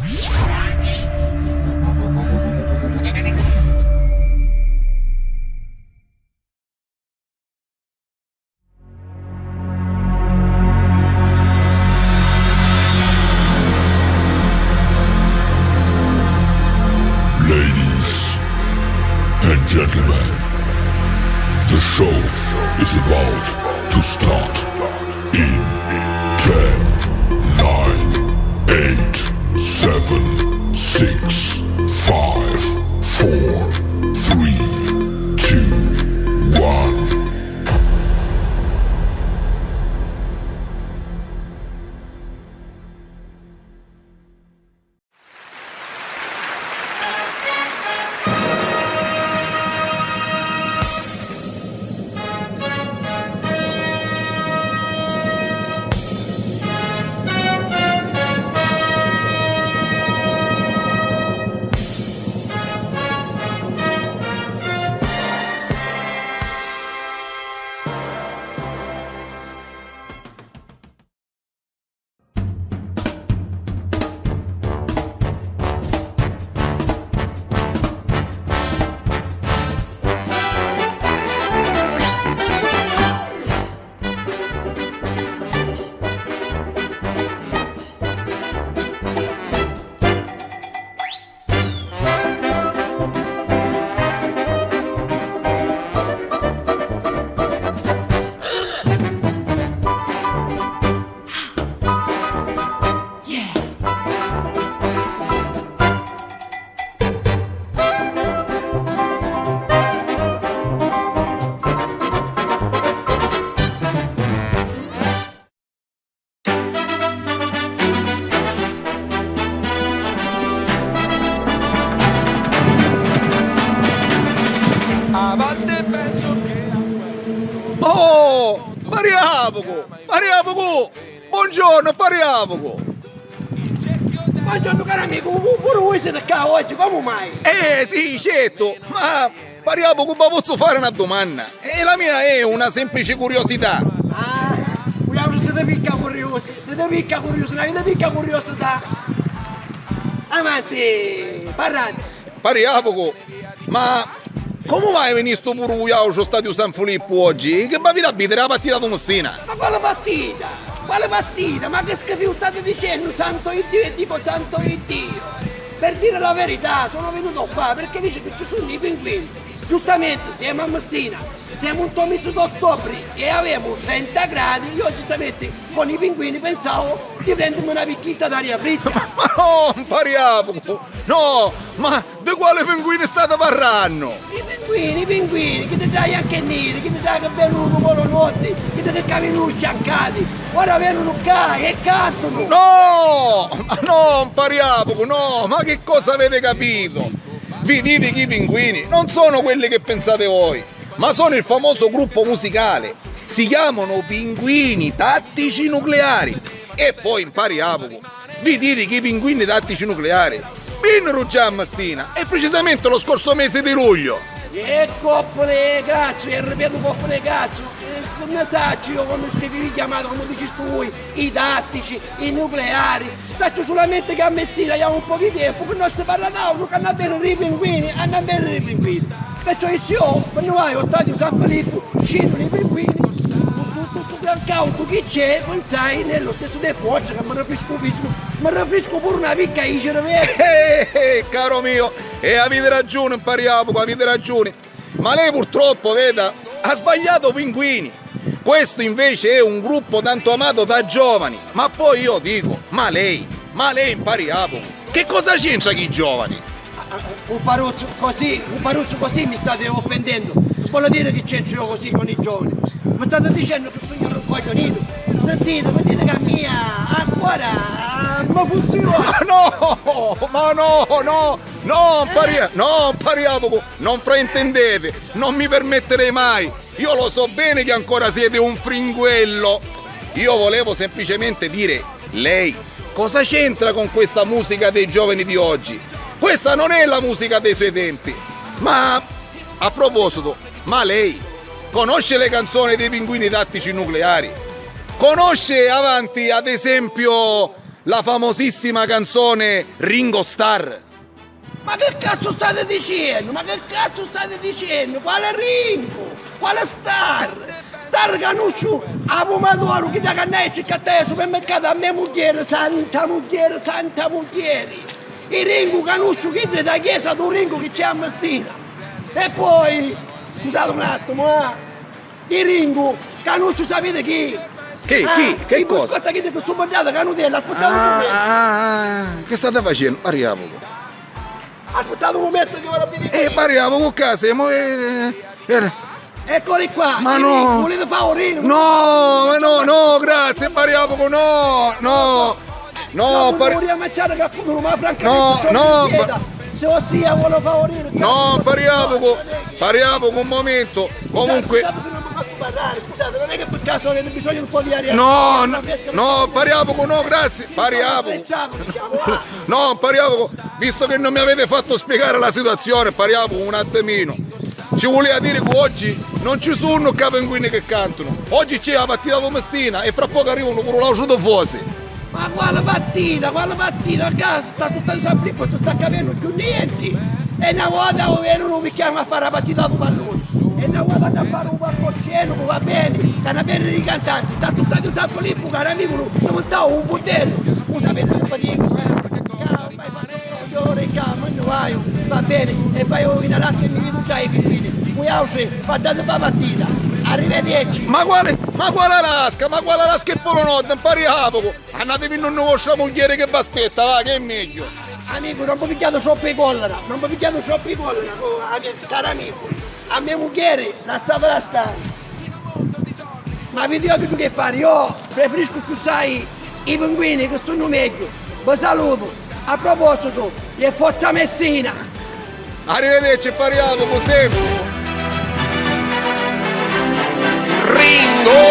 Ladies and gentlemen, the show is about to start in 10, 9, 8, 7, 6, 5, 4, 3, 2, 1. Oh, Pariapoco! Buongiorno, Pariapoco! Buongiorno caro amico, pure voi siete qua oggi, come mai? Sì, certo, ma Pariapoco, ma posso fare una domanda? E la mia è una semplice curiosità. Vogliamo siete picca curiosi, non avete picca curiosità. Avanti, parlate. Pariapoco, ma come vai a venire sto pure vuiao sullo stadio San Filippo oggi? Che mi abitare la partita di Messina? Ma quale partita? Quale partita? Ma che schifo state dicendo? Santo Iddio e tipo Santo Iddio! Per dire la verità, sono venuto qua perché dice che ci sono i pinguini. Giustamente, siamo a Messina, siamo un mese d'ottobre e avevamo 30 gradi, io giustamente con i pinguini pensavo di prendermi una picchetta d'aria fresca. Ma no, Pariapoco, no, ma di quale pinguino state parlando? I pinguini, che ti dai anche neri, che ti dai che vengono con le notti, che ti cammino sciancati, ora vengono qua e cantano. No, Pariapoco, no, ma che cosa avete capito? Vi dite che i pinguini non sono quelli che pensate voi, ma sono il famoso gruppo musicale. Si chiamano Pinguini Tattici Nucleari. E poi in Pariapoco vi dite che i Pinguini Tattici Nucleari vennero già a Messina e precisamente lo scorso mese di luglio. E coppole cazzo, e ripeto coppole cazzo, come saccio io come scrivi chiamato, come dici tu, i tattici, i nucleari, saccio solamente che a Messina abbiamo un po' di tempo, che non si parla d'altro, che hanno bene i pinguini, perciò io, quando vai allo stadio San Filippo, scendono i pinguini, tutto al cauto che c'è, pensai nello stesso depozzo che mi raffresco pure una picca di cervello. Caro mio, e avete ragione Pariapoco, avete ragione, ma lei purtroppo, veda, ha sbagliato Pinguini. Questo invece è un gruppo tanto amato da giovani, ma poi io dico, ma lei in Pariapoco, che cosa c'entra con i giovani? Un paruzzo così mi state offendendo. Non vuole dire che c'entro così con i giovani. Mi state dicendo che sono un coglionito. Sentite, mi dite che a mia ancora ma funziona. No, Pariapoco, non fraintendete, non mi permetterei mai. Io lo so bene che ancora siete un fringuello. Io volevo semplicemente dire, lei cosa c'entra con questa musica dei giovani di oggi? Questa non è la musica dei suoi tempi. Ma a proposito, ma lei conosce le canzoni dei Pinguini Tattici Nucleari? Conosce avanti ad esempio la famosissima canzone Ringo Starr. Ma che cazzo state dicendo? Ma che cazzo state dicendo? Quale Ringo? Quale Star? Star Canuscio a pomodoro che da cannecci che te al supermercato a mia moglie, santa moglie, santa moglie. Il Ringo Canuscio che da chiesa del Ringo che c'è a Messina. E poi, scusate un attimo, il Ringo Canuscio sapete chi? Chi? Che cosa? Ascolta che sto mangiando Canutella, aspettate un momento. Che state facendo? Pariamo. Aspettate un momento che ora vi dico. Pariamo con casa. Eccoli qua. Ma no. Volete favorire? No, grazie, pariamo con no, non vorrei mangiare che appunto ma francamente se ossia vuole favorire. No, pariamo con un momento. Comunque. Scusate, non è che per caso avete bisogno di un po' di aria. No, pariamo con no, grazie. Pariamo. No, pariamo. Visto che non mi avete fatto spiegare la situazione, pariamo un attimino. Ci voleva dire che oggi non ci sono capenguini che cantano. Oggi c'è la partita di Messina e fra poco arrivano pure l'auto fosse. Ma quale partita? A casa sta tutta di San Filippo, non sta capendo più niente. E una volta non mi chiama a fare la partita di pallone. E una volta a fare un palcoscenico, va bene, stanno bene i cantanti, sta tutta di San Filippo, caro amico, non montavo un budello. Non sapete che fatico. Va bene, e poi in Alaska mi vedo già i pinguini. Poi oggi guardate la partita. Arrivederci. Ma quale Alaska? Ma quale Alaska e Polonod? Pariamo. Andatevi in un vostra moglie che vi aspetta, va, che è meglio. Amico, non mi picchiate troppo i collera, caro amico. A mia moglie, lasciatela stare. Ma vi dico che fare, io preferisco più sai i pinguini che sono meglio. Vi saluto. A proposito, è Forza Messina! Arrivederci, pariamo, sempre! Ringo!